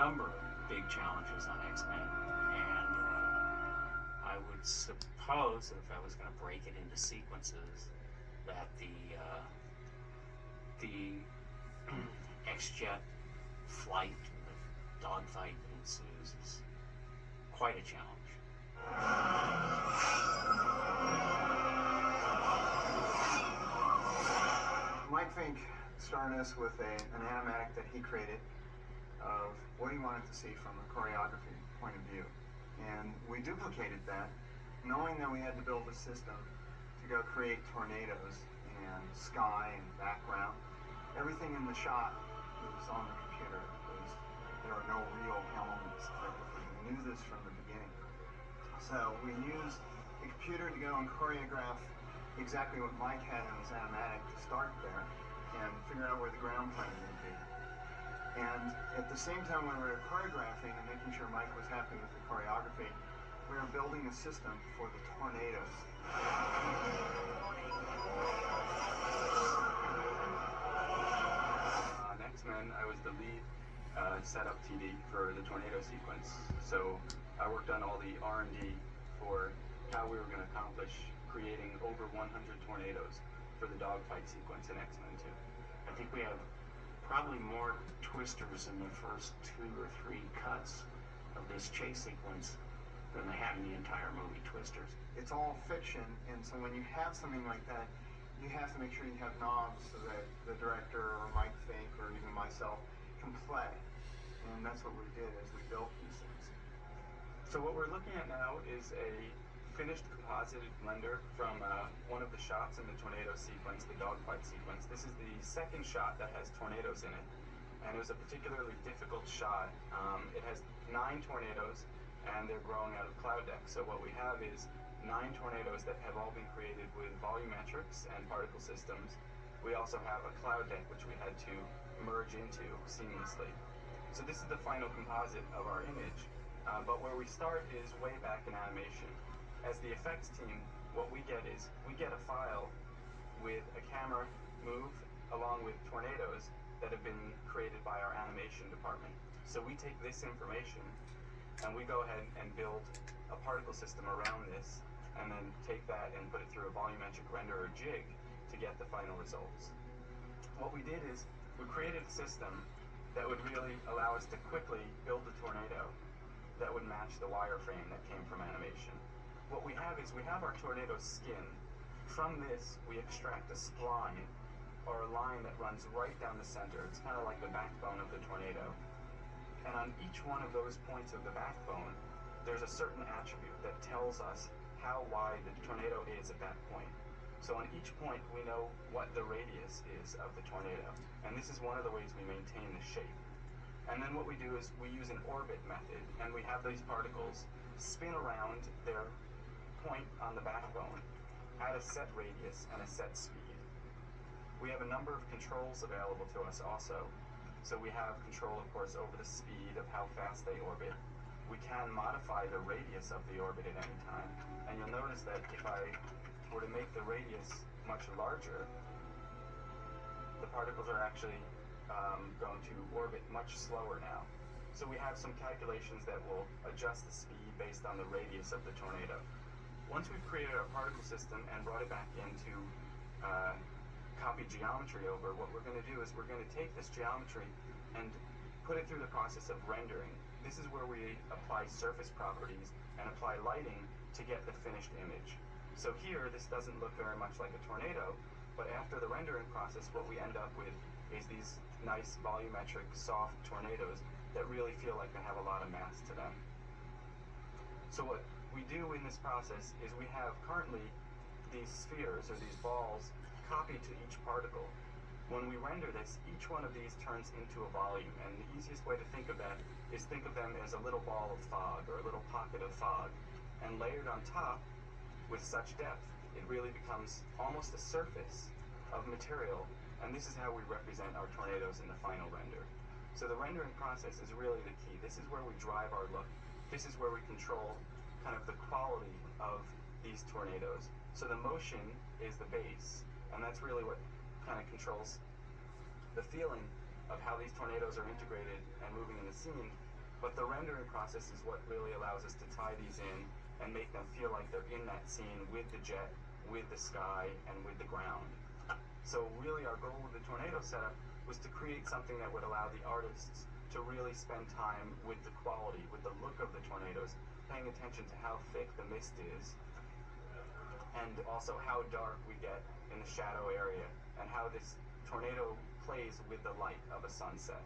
number of big challenges on X-Men, and I would suppose that if I was going to break it into sequences, that the X-Jet flight, the dogfight that ensues, is quite a challenge. Mike Fink started us with an animatic that he created of what he wanted to see from a choreography point of view. And we duplicated that, knowing that we had to build a system to go create tornadoes and sky and background. Everything in the shot was on the computer. There were no real elements. We knew this from the beginning. So we used the computer to go and choreograph exactly what Mike had in his animatic to start there and figure out where the ground plane would be. And at the same time when we were choreographing and making sure Mike was happy with the choreography, we were building a system for the tornadoes. On X-Men, I was the lead setup TD for the tornado sequence. So I worked on all the R&D for how we were going to accomplish creating over 100 tornadoes for the dogfight sequence in X-Men 2. I think we have probably more twisters in the first 2 or 3 cuts of this chase sequence than they have in the entire movie, Twisters. It's all fiction, and so when you have something like that, you have to make sure you have knobs so that the director or Mike Fink or even myself can play. And that's what we did as we built these things. So what we're looking at now is a finished composited blender from one of the shots in the tornado sequence, the dogfight sequence. This is the second shot that has tornadoes in it, and it was a particularly difficult shot. It has 9 tornadoes, and they're growing out of cloud deck. So what we have is 9 tornadoes that have all been created with volumetrics and particle systems. We also have a cloud deck which we had to merge into seamlessly. So this is the final composite of our image, but where we start is way back in animation. As the effects team, what we get is, we get a file with a camera move along with tornadoes that have been created by our animation department. So we take this information and we go ahead and build a particle system around this, and then take that and put it through a volumetric render or jig to get the final results. What we did is, we created a system that would really allow us to quickly build a tornado that would match the wireframe that came from animation. What we have is, we have our tornado skin. From this, we extract a spline, or a line that runs right down the center. It's kind of like the backbone of the tornado. And on each one of those points of the backbone, there's a certain attribute that tells us how wide the tornado is at that point. So on each point, we know what the radius is of the tornado. And this is one of the ways we maintain the shape. And then what we do is, we use an orbit method, and we have these particles spin around their point on the backbone at a set radius and a set speed. We have a number of controls available to us also. So we have control, of course, over the speed of how fast they orbit. We can modify the radius of the orbit at any time. And you'll notice that if I were to make the radius much larger, the particles are actually going to orbit much slower now. So we have some calculations that will adjust the speed based on the radius of the tornado. Once we've created our particle system and brought it back into copy geometry over, what we're going to do is, we're going to take this geometry and put it through the process of rendering. This is where we apply surface properties and apply lighting to get the finished image. So here, this doesn't look very much like a tornado, but after the rendering process, what we end up with is these nice volumetric, soft tornadoes that really feel like they have a lot of mass to them. So what we do in this process is, we have currently these spheres, or these balls, copied to each particle. When we render this, each one of these turns into a volume, and the easiest way to think of that is, think of them as a little ball of fog, or a little pocket of fog. And layered on top, with such depth, it really becomes almost a surface of material, and this is how we represent our tornadoes in the final render. So the rendering process is really the key. This is where we drive our look. This is where we control kind of the quality of these tornadoes. So the motion is the base, and that's really what kind of controls the feeling of how these tornadoes are integrated and moving in the scene. But the rendering process is what really allows us to tie these in and make them feel like they're in that scene with the jet, with the sky, and with the ground. So really our goal with the tornado setup was to create something that would allow the artists to really spend time with the quality, with the look of the tornadoes, paying attention to how thick the mist is, and also how dark we get in the shadow area, and how this tornado plays with the light of a sunset.